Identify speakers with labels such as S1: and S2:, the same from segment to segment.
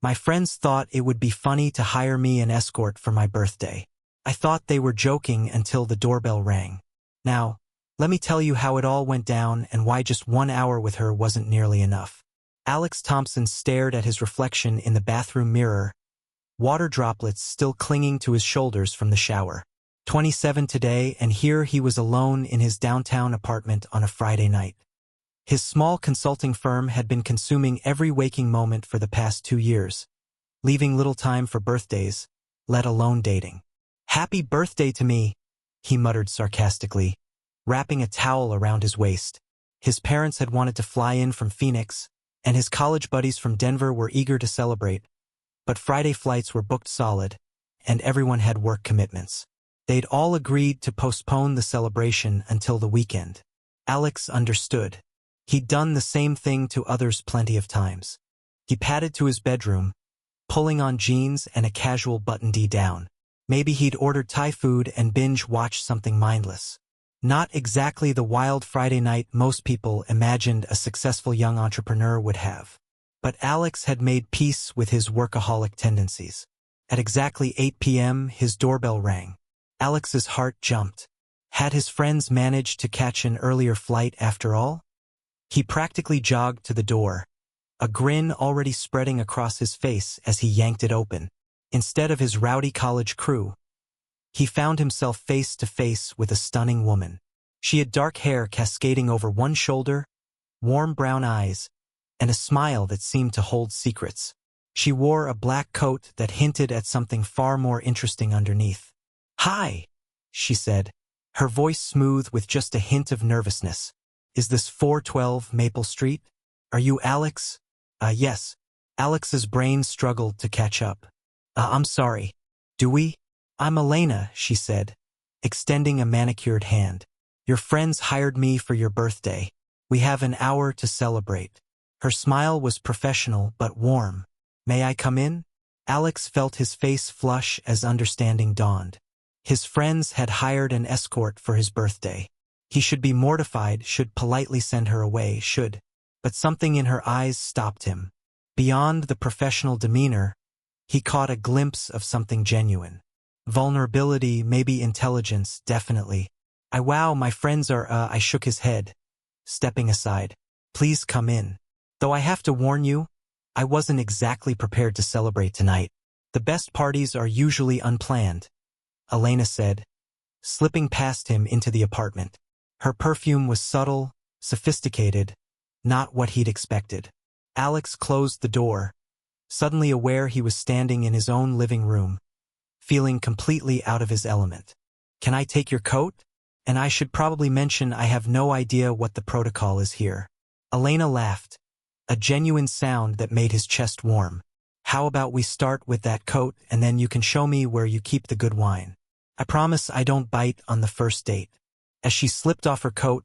S1: My friends thought it would be funny to hire me an escort for my birthday. I thought they were joking until the doorbell rang. Now, let me tell you how it all went down and why just 1 hour with her wasn't nearly enough. Alex Thompson stared at his reflection in the bathroom mirror, water droplets still clinging to his shoulders from the shower. 27 today, and here he was alone in his downtown apartment on a Friday night. His small consulting firm had been consuming every waking moment for the past 2 years, leaving little time for birthdays, let alone dating. "Happy birthday to me," he muttered sarcastically, wrapping a towel around his waist. His parents had wanted to fly in from Phoenix, and his college buddies from Denver were eager to celebrate, but Friday flights were booked solid, and everyone had work commitments. They'd all agreed to postpone the celebration until the weekend. Alex understood. He'd done the same thing to others plenty of times. He padded to his bedroom, pulling on jeans and a casual button-D down. Maybe he'd ordered Thai food and binge-watched something mindless. Not exactly the wild Friday night most people imagined a successful young entrepreneur would have. But Alex had made peace with his workaholic tendencies. At exactly 8 p.m., his doorbell rang. Alex's heart jumped. Had his friends managed to catch an earlier flight after all? He practically jogged to the door, a grin already spreading across his face as he yanked it open. Instead of his rowdy college crew, he found himself face to face with a stunning woman. She had dark hair cascading over one shoulder, warm brown eyes, and a smile that seemed to hold secrets. She wore a black coat that hinted at something far more interesting underneath. "Hi," she said, her voice smooth with just a hint of nervousness. "Is this 412 Maple Street? Are you Alex?" Yes." Alex's brain struggled to catch up. I'm sorry. Do we?" "I'm Elena," she said, extending a manicured hand. "Your friends hired me for your birthday. We have an hour to celebrate." Her smile was professional but warm. "May I come in?" Alex felt his face flush as understanding dawned. His friends had hired an escort for his birthday. He should be mortified, should politely send her away, but something in her eyes stopped him. Beyond the professional demeanor, he caught a glimpse of something genuine. Vulnerability, maybe intelligence, definitely. Wow, my friends are, I shook his head, stepping aside. "Please come in. Though I have to warn you, I wasn't exactly prepared to celebrate tonight. The best parties are usually unplanned," Elena said, slipping past him into the apartment. Her perfume was subtle, sophisticated, not what he'd expected. Alex closed the door, suddenly aware he was standing in his own living room, feeling completely out of his element. "Can I take your coat? And I should probably mention I have no idea what the protocol is here." Elena laughed, a genuine sound that made his chest warm. "How about we start with that coat and then you can show me where you keep the good wine. I promise I don't bite on the first date." As she slipped off her coat,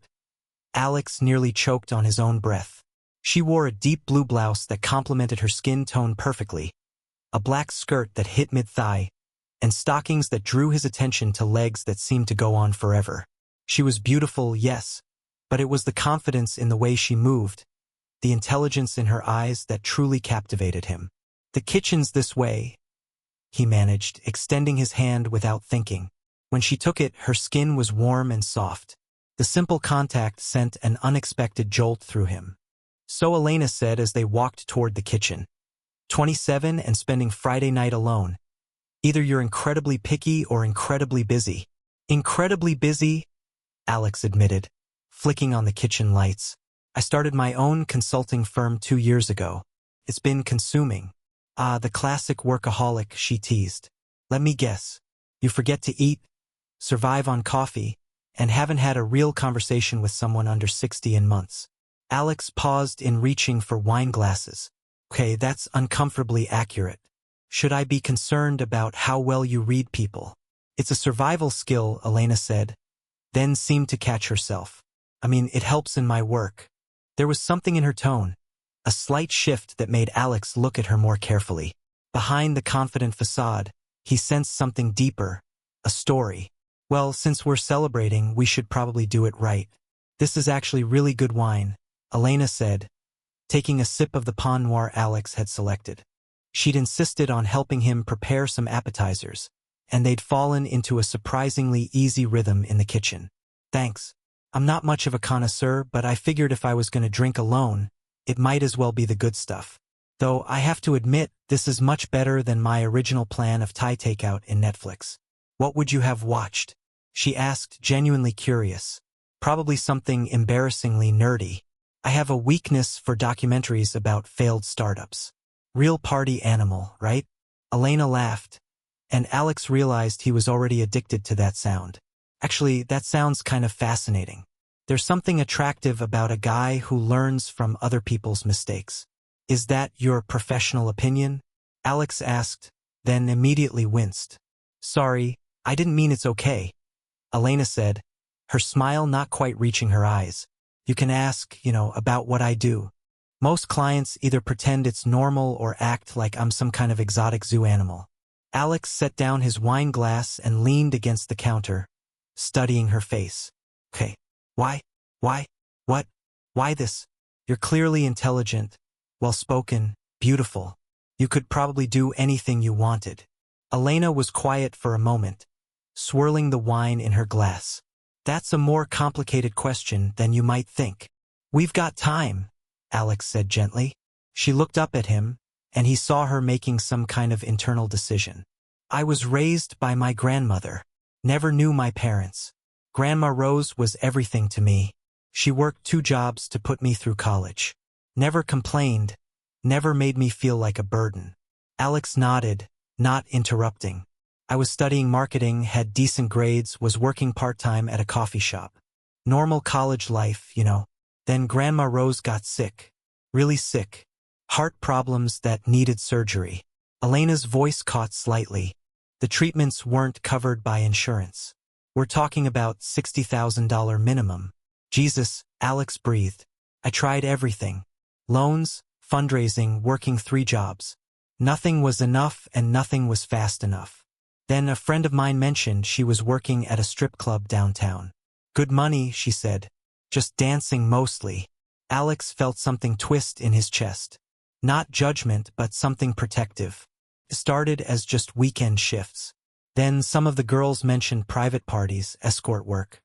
S1: Alex nearly choked on his own breath. She wore a deep blue blouse that complemented her skin tone perfectly, a black skirt that hit mid-thigh, and stockings that drew his attention to legs that seemed to go on forever. She was beautiful, yes, but it was the confidence in the way she moved, the intelligence in her eyes that truly captivated him. "The kitchen's this way," he managed, extending his hand without thinking. When she took it, her skin was warm and soft. The simple contact sent an unexpected jolt through him. So Elena said as they walked toward the kitchen. 27 and spending Friday night alone. Either you're incredibly picky or incredibly busy. "Incredibly busy," Alex admitted, flicking on the kitchen lights. "I started my own consulting firm 2 years ago. It's been consuming." The classic workaholic," she teased. "Let me guess. You forget to eat, survive on coffee, and haven't had a real conversation with someone under 60 in months." Alex paused in reaching for wine glasses. "Okay, that's uncomfortably accurate. Should I be concerned about how well you read people?" "It's a survival skill," Elena said, then seemed to catch herself. "I mean, it helps in my work." There was something in her tone, a slight shift that made Alex look at her more carefully. Behind the confident facade, he sensed something deeper, a story. "Well, since we're celebrating, we should probably do it right. This is actually really good wine," Elena said, taking a sip of the Pinot Noir Alex had selected. She'd insisted on helping him prepare some appetizers, and they'd fallen into a surprisingly easy rhythm in the kitchen. Thanks. I'm not much of a connoisseur, but I figured if I was going to drink alone, it might as well be the good stuff. Though I have to admit, this is much better than my original plan of Thai takeout in Netflix. What would you have watched? She asked, genuinely curious. Probably something embarrassingly nerdy. I have a weakness for documentaries about failed startups. Real party animal, right? Elena laughed, and Alex realized he was already addicted to that sound. Actually, that sounds kind of fascinating. There's something attractive about a guy who learns from other people's mistakes. Is that your professional opinion? Alex asked, then immediately winced. Sorry, I didn't mean it's okay. Elena said, her smile not quite reaching her eyes. You can ask, about what I do. Most clients either pretend it's normal or act like I'm some kind of exotic zoo animal. Alex set down his wine glass and leaned against the counter, studying her face. Okay. Why? What? Why this? You're clearly intelligent, well-spoken, beautiful. You could probably do anything you wanted. Elena was quiet for a moment, swirling the wine in her glass. That's a more complicated question than you might think. We've got time, Alex said gently. She looked up at him, and he saw her making some kind of internal decision. I was raised by my grandmother. Never knew my parents. Grandma Rose was everything to me. She worked 2 jobs to put me through college. Never complained, never made me feel like a burden. Alex nodded, not interrupting. I was studying marketing, had decent grades, was working part-time at a coffee shop. Normal college life, Then Grandma Rose got sick. Really sick. Heart problems that needed surgery. Elena's voice caught slightly. The treatments weren't covered by insurance. We're talking about $60,000 minimum. Jesus, Alex breathed. I tried everything. Loans, fundraising, working 3 jobs. Nothing was enough and nothing was fast enough. Then a friend of mine mentioned she was working at a strip club downtown. Good money, she said. Just dancing mostly. Alex felt something twist in his chest. Not judgment, but something protective. It started as just weekend shifts. Then some of the girls mentioned private parties, escort work.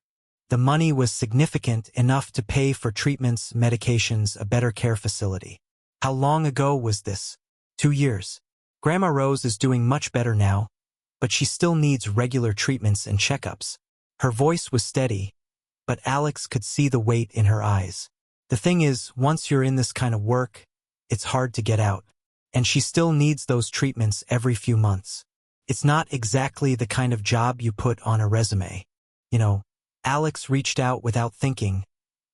S1: The money was significant enough to pay for treatments, medications, a better care facility. How long ago was this? 2 years. Grandma Rose is doing much better now, but she still needs regular treatments and checkups. Her voice was steady, but Alex could see the weight in her eyes. The thing is, once you're in this kind of work, it's hard to get out. And she still needs those treatments every few months. It's not exactly the kind of job you put on a resume. Alex reached out without thinking,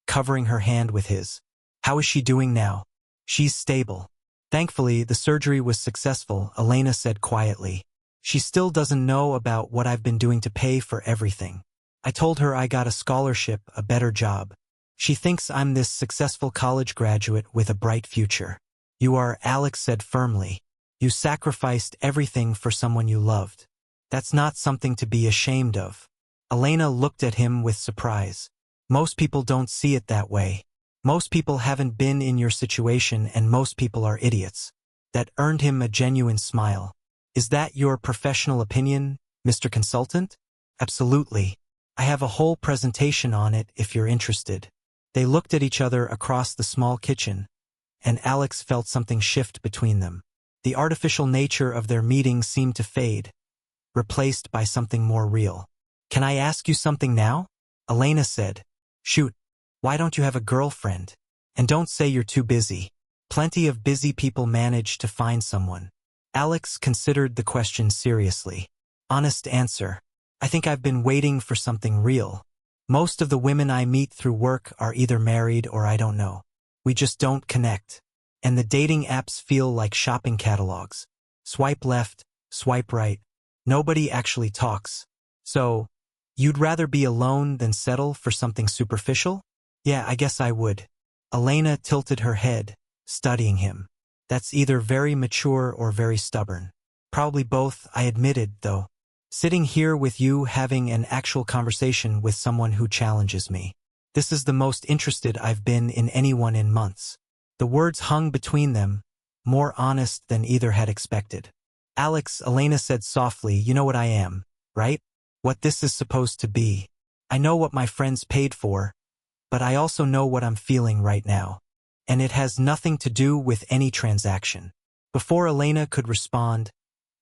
S1: covering her hand with his. How is she doing now? She's stable. Thankfully, the surgery was successful, Elena said quietly. She still doesn't know about what I've been doing to pay for everything. I told her I got a scholarship, a better job. She thinks I'm this successful college graduate with a bright future. You are, Alex said firmly. You sacrificed everything for someone you loved. That's not something to be ashamed of. Elena looked at him with surprise. Most people don't see it that way. Most people haven't been in your situation and most people are idiots. That earned him a genuine smile. Is that your professional opinion, Mr. Consultant? Absolutely. I have a whole presentation on it if you're interested. They looked at each other across the small kitchen, and Alex felt something shift between them. The artificial nature of their meeting seemed to fade, replaced by something more real. Can I ask you something now? Elena said. Shoot. Why don't you have a girlfriend? And don't say you're too busy. Plenty of busy people manage to find someone. Alex considered the question seriously. Honest answer. I think I've been waiting for something real. Most of the women I meet through work are either married or I don't know. We just don't connect. And the dating apps feel like shopping catalogs. Swipe left, swipe right. Nobody actually talks. So, you'd rather be alone than settle for something superficial? Yeah, I guess I would. Elena tilted her head, studying him. That's either very mature or very stubborn. Probably both, I admitted, though. Sitting here with you having an actual conversation with someone who challenges me. This is the most interested I've been in anyone in months. The words hung between them, more honest than either had expected. Alex, Elena said softly, you know what I am, right? What this is supposed to be. I know what my friends paid for, but I also know what I'm feeling right now. And it has nothing to do with any transaction. Before Elena could respond,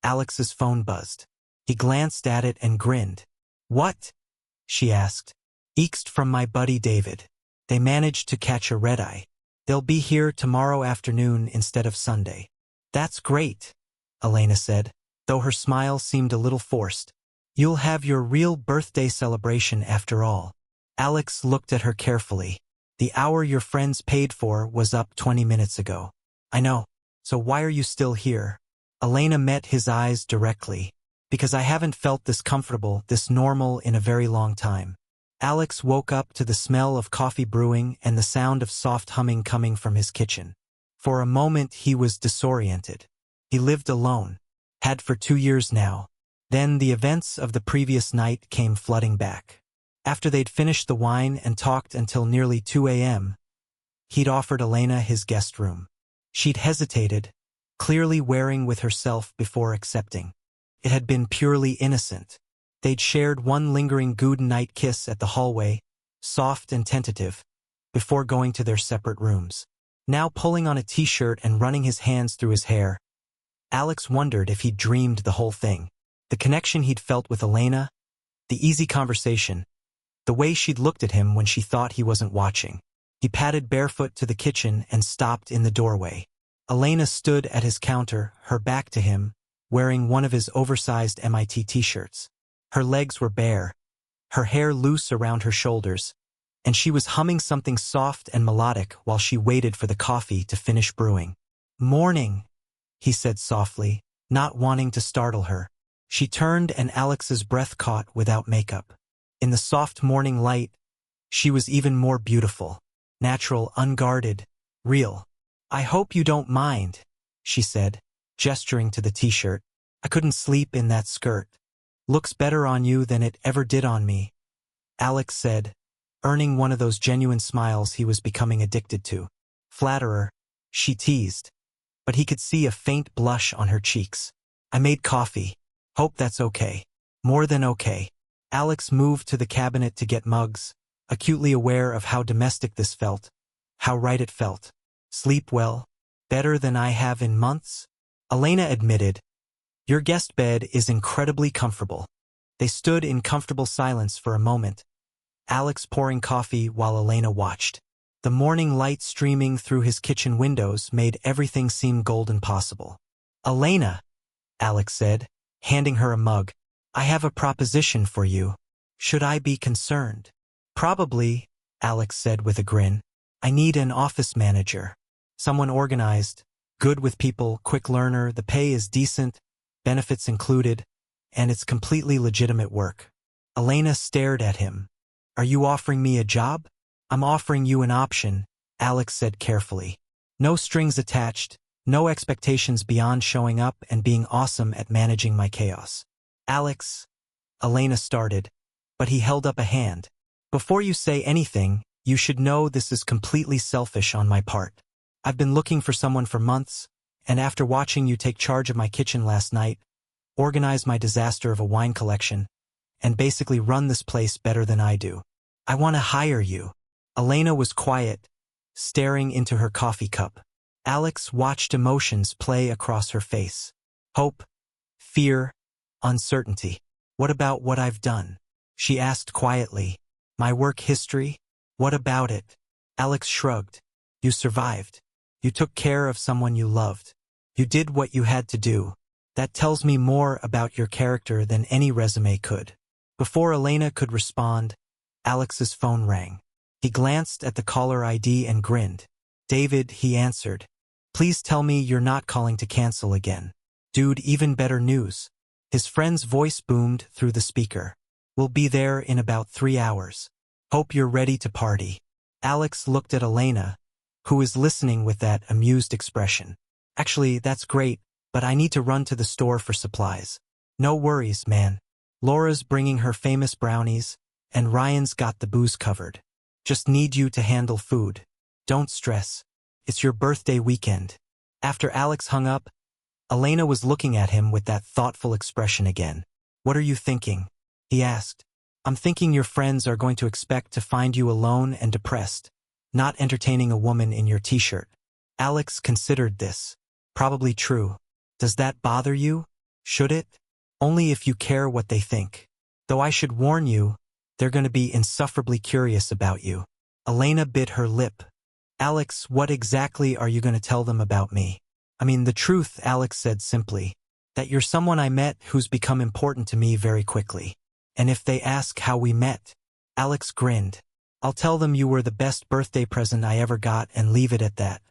S1: Alex's phone buzzed. He glanced at it and grinned. What? She asked. Eeked from my buddy David. They managed to catch a red-eye. They'll be here tomorrow afternoon instead of Sunday. That's great, Elena said, though her smile seemed a little forced. You'll have your real birthday celebration after all. Alex looked at her carefully. The hour your friends paid for was up 20 minutes ago. I know. So why are you still here? Elena met his eyes directly. Because I haven't felt this comfortable, this normal in a very long time. Alex woke up to the smell of coffee brewing and the sound of soft humming coming from his kitchen. For a moment he was disoriented. He lived alone. Had for 2 years now. Then the events of the previous night came flooding back. After they'd finished the wine and talked until nearly 2 a.m., he'd offered Elena his guest room. She'd hesitated, clearly wearing with herself before accepting. It had been purely innocent. They'd shared one lingering good night kiss at the hallway, soft and tentative, before going to their separate rooms. Now pulling on a t-shirt and running his hands through his hair, Alex wondered if he'd dreamed the whole thing. The connection he'd felt with Elena, the easy conversation, the way she'd looked at him when she thought he wasn't watching. He padded barefoot to the kitchen and stopped in the doorway. Elena stood at his counter, her back to him, wearing one of his oversized MIT t-shirts. Her legs were bare, her hair loose around her shoulders, and she was humming something soft and melodic while she waited for the coffee to finish brewing. Morning, he said softly, not wanting to startle her. She turned and Alex's breath caught without makeup. In the soft morning light, she was even more beautiful, natural, unguarded, real. I hope you don't mind, she said, gesturing to the t-shirt. I couldn't sleep in that skirt. Looks better on you than it ever did on me, Alex said, earning one of those genuine smiles he was becoming addicted to. Flatterer, she teased, but he could see a faint blush on her cheeks. I made coffee. Hope that's okay. More than okay. Alex moved to the cabinet to get mugs, acutely aware of how domestic this felt, how right it felt. Sleep well? Better than I have in months? Elena admitted, your guest bed is incredibly comfortable. They stood in comfortable silence for a moment, Alex pouring coffee while Elena watched. The morning light streaming through his kitchen windows made everything seem golden possible. Elena, Alex said, handing her a mug. I have a proposition for you. Should I be concerned? Probably, Alex said with a grin. I need an office manager. Someone organized, good with people, quick learner, the pay is decent, benefits included, and it's completely legitimate work. Elena stared at him. Are you offering me a job? I'm offering you an option, Alex said carefully. No strings attached, no expectations beyond showing up and being awesome at managing my chaos. Alex, Elena started, but he held up a hand. Before you say anything, you should know this is completely selfish on my part. I've been looking for someone for months, and after watching you take charge of my kitchen last night, organize my disaster of a wine collection, and basically run this place better than I do, I want to hire you. Elena was quiet, staring into her coffee cup. Alex watched emotions play across her face. Hope, fear, uncertainty. What about what I've done? She asked quietly. My work history? What about it? Alex shrugged. You survived. You took care of someone you loved. You did what you had to do. That tells me more about your character than any resume could. Before Elena could respond, Alex's phone rang. He glanced at the caller ID and grinned. David, he answered. Please tell me you're not calling to cancel again. Dude, even better news. His friend's voice boomed through the speaker. We'll be there in about 3 hours. Hope you're ready to party. Alex looked at Elena, who was listening with that amused expression. Actually, that's great, but I need to run to the store for supplies. No worries, man. Laura's bringing her famous brownies, and Ryan's got the booze covered. Just need you to handle food. Don't stress. It's your birthday weekend. After Alex hung up, Elena was looking at him with that thoughtful expression again. "What are you thinking?" he asked. "I'm thinking your friends are going to expect to find you alone and depressed, not entertaining a woman in your t-shirt." Alex considered this. Probably true. Does that bother you? Should it? Only if you care what they think. Though I should warn you, they're going to be insufferably curious about you. Elena bit her lip. "Alex, what exactly are you going to tell them about me?" "I mean the truth," Alex said simply. "That you're someone I met who's become important to me very quickly. And if they ask how we met," Alex grinned, "I'll tell them you were the best birthday present I ever got and leave it at that."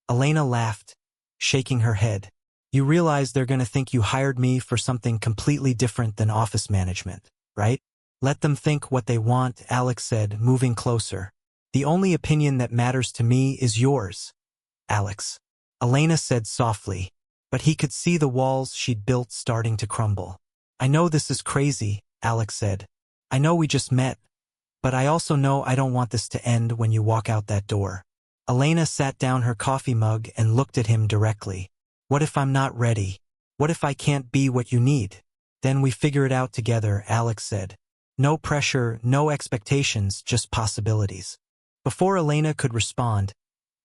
S1: Elena laughed, shaking her head. "You realize they're going to think you hired me for something completely different than office management, right?" "Let them think what they want," Alex said, moving closer. "The only opinion that matters to me is yours, Alex." Elena said softly, but he could see the walls she'd built starting to crumble. "I know this is crazy," Alex said. "I know we just met, but I also know I don't want this to end when you walk out that door." Elena sat down her coffee mug and looked at him directly. "What if I'm not ready? What if I can't be what you need?" "Then we figure it out together," Alex said. "No pressure, no expectations, just possibilities." Before Elena could respond,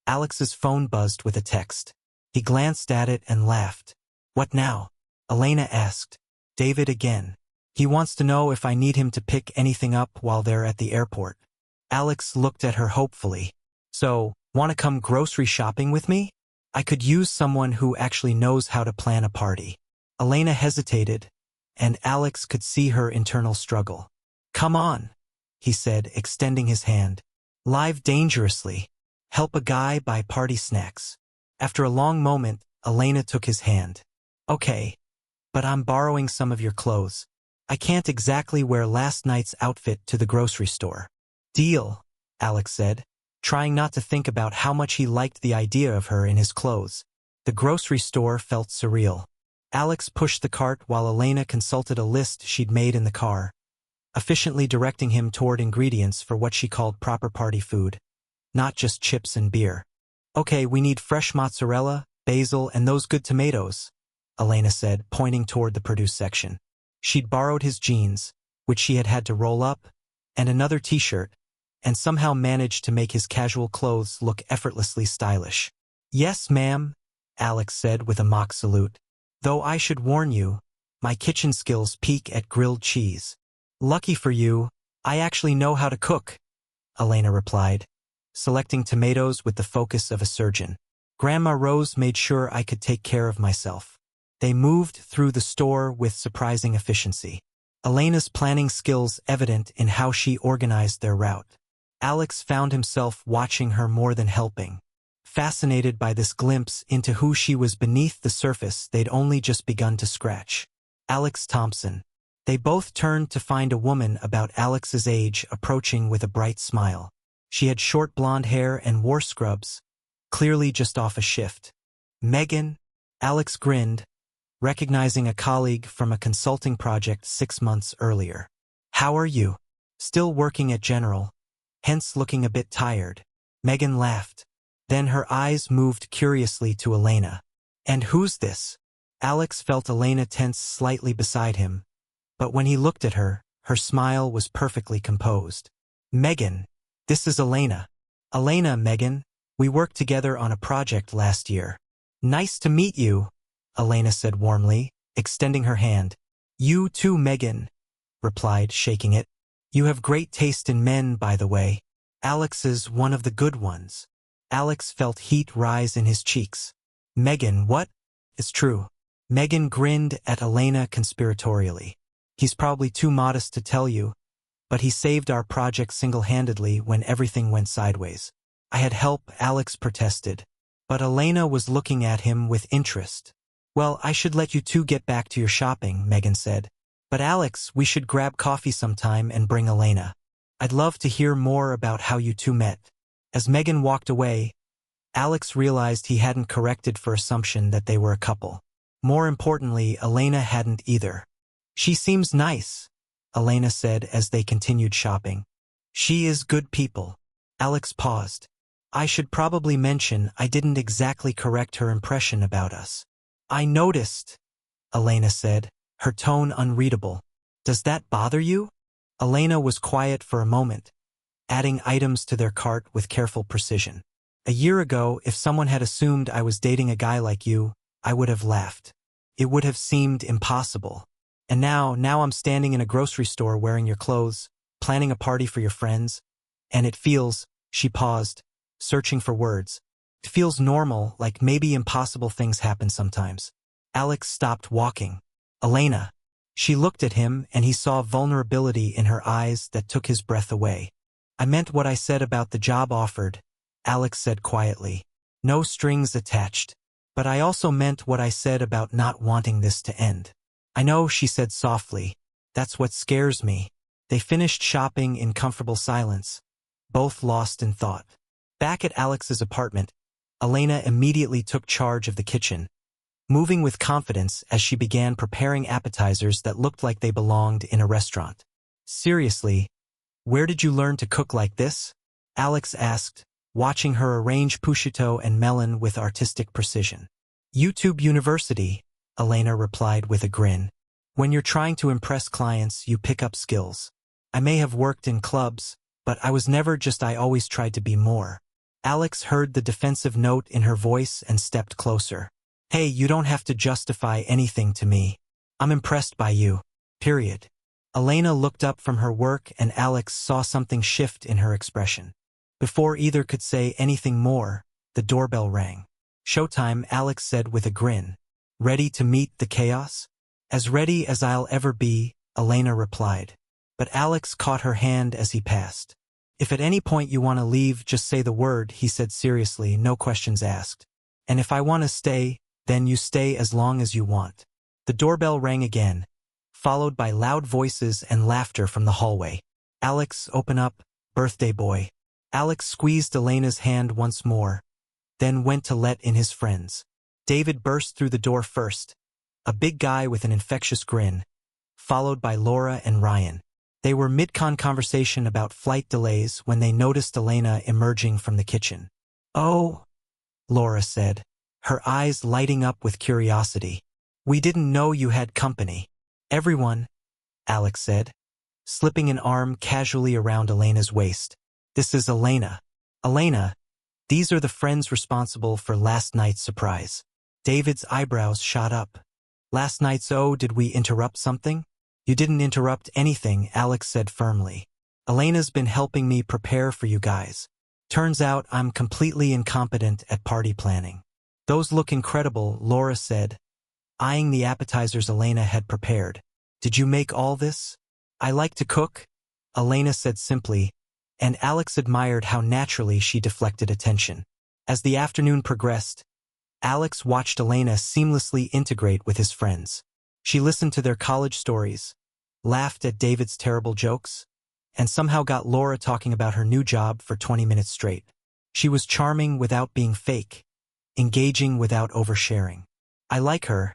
S1: Alex's phone buzzed with a text. He glanced at it and laughed. "What now?" Elena asked. "David again. He wants to know if I need him to pick anything up while they're at the airport." Alex looked at her hopefully. "So, want to come grocery shopping with me? I could use someone who actually knows how to plan a party." Elena hesitated, and Alex could see her internal struggle. "Come on," he said, extending his hand. "Live dangerously. Help a guy buy party snacks." After a long moment, Elena took his hand. "Okay, but I'm borrowing some of your clothes. I can't exactly wear last night's outfit to the grocery store." "Deal," Alex said, trying not to think about how much he liked the idea of her in his clothes. The grocery store felt surreal. Alex pushed the cart while Elena consulted a list she'd made in the car, efficiently directing him toward ingredients for what she called proper party food, not just chips and beer. "Okay, we need fresh mozzarella, basil, and those good tomatoes," Elena said, pointing toward the produce section. She'd borrowed his jeans, which she had had to roll up, and another t-shirt, and somehow managed to make his casual clothes look effortlessly stylish. "Yes, ma'am," Alex said with a mock salute. "Though I should warn you, my kitchen skills peak at grilled cheese." "Lucky for you, I actually know how to cook," Elena replied, selecting tomatoes with the focus of a surgeon. "Grandma Rose made sure I could take care of myself." They moved through the store with surprising efficiency, Elena's planning skills evident in how she organized their route. Alex found himself watching her more than helping, fascinated by this glimpse into who she was beneath the surface they'd only just begun to scratch. Alex Thompson. They both turned to find a woman about Alex's age approaching with a bright smile. She had short blonde hair and wore scrubs, clearly just off a shift. "Megan?" Alex grinned, recognizing a colleague from a consulting project 6 months earlier. "How are you?" "Still working at General, hence looking a bit tired." Megan laughed. Then her eyes moved curiously to Elena. "And who's this?" Alex felt Elena tense slightly beside him, but when he looked at her, her smile was perfectly composed. "Megan, this is Elena." "Elena, Megan, we worked together on a project last year." "Nice to meet you," Elena said warmly, extending her hand. "You too, Megan," replied, shaking it. "You have great taste in men, by the way." "Alex is one of the good ones." Alex felt heat rise in his cheeks. "Megan, what?" "It's true." Megan grinned at Elena conspiratorially. "He's probably too modest to tell you, but he saved our project single-handedly when everything went sideways." "I had help," Alex protested, but Elena was looking at him with interest. "Well, I should let you two get back to your shopping," Megan said. "But Alex, we should grab coffee sometime and bring Elena. I'd love to hear more about how you two met." As Megan walked away, Alex realized he hadn't corrected for assumption that they were a couple. More importantly, Elena hadn't either. "She seems nice," Elena said as they continued shopping. "She is good people." Alex paused. I should probably mention I didn't exactly correct her impression about us. I noticed, Elena said, her tone unreadable. Does that bother you? Elena was quiet for a moment, adding items to their cart with careful precision. A year ago, if someone had assumed I was dating a guy like you, I would have laughed. It would have seemed impossible. And now I'm standing in a grocery store wearing your clothes, planning a party for your friends, and it feels, she paused, searching for words. It feels normal, like maybe impossible things happen sometimes. Alex stopped walking. Elena. She looked at him and he saw vulnerability in her eyes that took his breath away. I meant what I said about the job offered, Alex said quietly. No strings attached. But I also meant what I said about not wanting this to end. I know, she said softly. That's what scares me. They finished shopping in comfortable silence, both lost in thought. Back at Alex's apartment, Elena immediately took charge of the kitchen, moving with confidence as she began preparing appetizers that looked like they belonged in a restaurant. Seriously, where did you learn to cook like this? Alex asked, watching her arrange prosciutto and melon with artistic precision. YouTube University, Elena replied with a grin. When you're trying to impress clients, you pick up skills. I may have worked in clubs, but I was never just I always tried to be more. Alex heard the defensive note in her voice and stepped closer. Hey, you don't have to justify anything to me. I'm impressed by you. Period. Elena looked up from her work and Alex saw something shift in her expression. Before either could say anything more, the doorbell rang. Showtime, Alex said with a grin. Ready to meet the chaos? As ready as I'll ever be, Elena replied. But Alex caught her hand as he passed. If at any point you want to leave, just say the word, he said seriously, no questions asked. And if I want to stay, then you stay as long as you want. The doorbell rang again, followed by loud voices and laughter from the hallway. Alex, open up, birthday boy. Alex squeezed Elena's hand once more, then went to let in his friends. David burst through the door first, a big guy with an infectious grin, followed by Laura and Ryan. They were mid-con conversation about flight delays when they noticed Elena emerging from the kitchen. Oh, Laura said, her eyes lighting up with curiosity. We didn't know you had company. Everyone, Alex said, slipping an arm casually around Elena's waist. This is Elena. Elena, these are the friends responsible for last night's surprise. David's eyebrows shot up. Last night's, oh, did we interrupt something? You didn't interrupt anything, Alex said firmly. Elena's been helping me prepare for you guys. Turns out I'm completely incompetent at party planning. Those look incredible, Laura said, eyeing the appetizers Elena had prepared. Did you make all this? I like to cook, Elena said simply, and Alex admired how naturally she deflected attention. As the afternoon progressed, Alex watched Elena seamlessly integrate with his friends. She listened to their college stories, laughed at David's terrible jokes, and somehow got Laura talking about her new job for 20 minutes straight. She was charming without being fake, engaging without oversharing. I like her,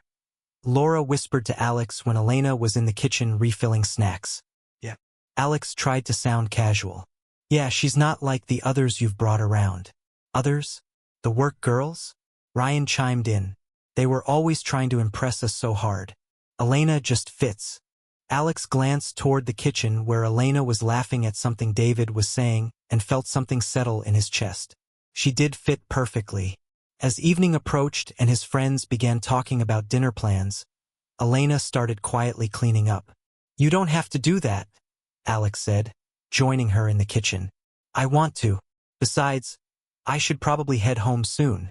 S1: Laura whispered to Alex when Elena was in the kitchen refilling snacks. Yeah. Alex tried to sound casual. Yeah, she's not like the others you've brought around. Others? The work girls? Ryan chimed in. They were always trying to impress us so hard. Elena just fits. Alex glanced toward the kitchen where Elena was laughing at something David was saying and felt something settle in his chest. She did fit perfectly. As evening approached and his friends began talking about dinner plans, Elena started quietly cleaning up. You don't have to do that, Alex said, joining her in the kitchen. I want to. Besides, I should probably head home soon.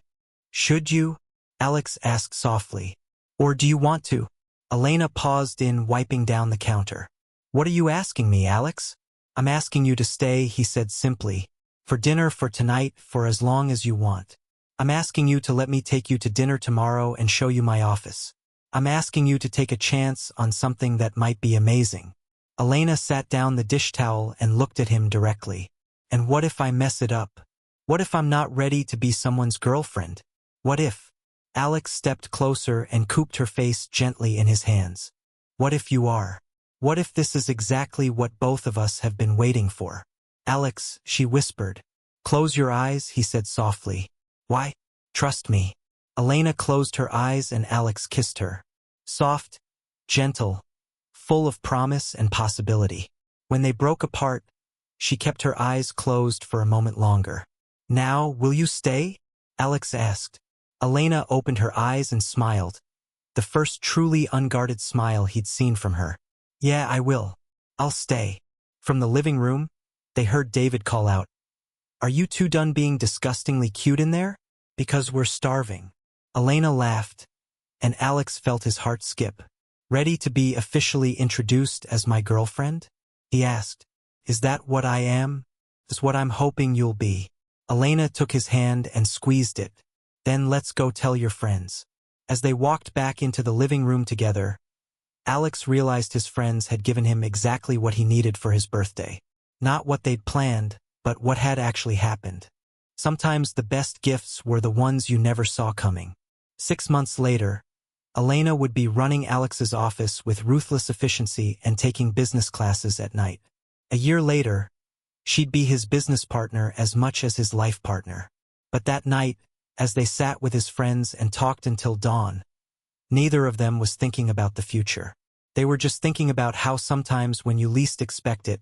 S1: Should you? Alex asked softly. Or do you want to? Elena paused in wiping down the counter. What are you asking me, Alex? I'm asking you to stay, he said simply. For dinner for tonight, for as long as you want. I'm asking you to let me take you to dinner tomorrow and show you my office. I'm asking you to take a chance on something that might be amazing. Elena sat down the dish towel and looked at him directly. And what if I mess it up? What if I'm not ready to be someone's girlfriend? What if? Alex stepped closer and cooped her face gently in his hands. What if you are? What if this is exactly what both of us have been waiting for? Alex, she whispered, Close your eyes, he said softly. Why? Trust me. Elena closed her eyes and Alex kissed her. Soft, gentle, full of promise and possibility. When they broke apart, she kept her eyes closed for a moment longer. Now, will you stay? Alex asked. Elena opened her eyes and smiled, the first truly unguarded smile he'd seen from her. Yeah, I will. I'll stay. From the living room, they heard David call out, Are you two done being disgustingly cute in there? Because we're starving. Elena laughed, and Alex felt his heart skip. Ready to be officially introduced as my girlfriend? He asked. Is that what I am? Is what I'm hoping you'll be. Elena took his hand and squeezed it. Then let's go tell your friends. As they walked back into the living room together, Alex realized his friends had given him exactly what he needed for his birthday. Not what they'd planned, but what had actually happened. Sometimes the best gifts were the ones you never saw coming. 6 months later, Elena would be running Alex's office with ruthless efficiency and taking business classes at night. A year later, she'd be his business partner as much as his life partner. But that night, as they sat with his friends and talked until dawn, neither of them was thinking about the future. They were just thinking about how sometimes when you least expect it,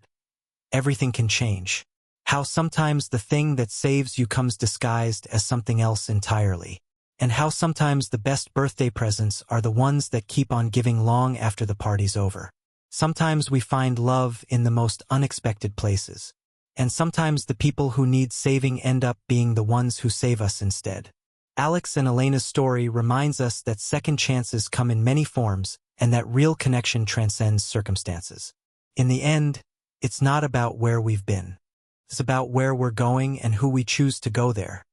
S1: everything can change. How sometimes the thing that saves you comes disguised as something else entirely. And how sometimes the best birthday presents are the ones that keep on giving long after the party's over. Sometimes we find love in the most unexpected places. And sometimes the people who need saving end up being the ones who save us instead. Alex and Elena's story reminds us that second chances come in many forms and that real connection transcends circumstances. In the end, it's not about where we've been. It's about where we're going and who we choose to go there.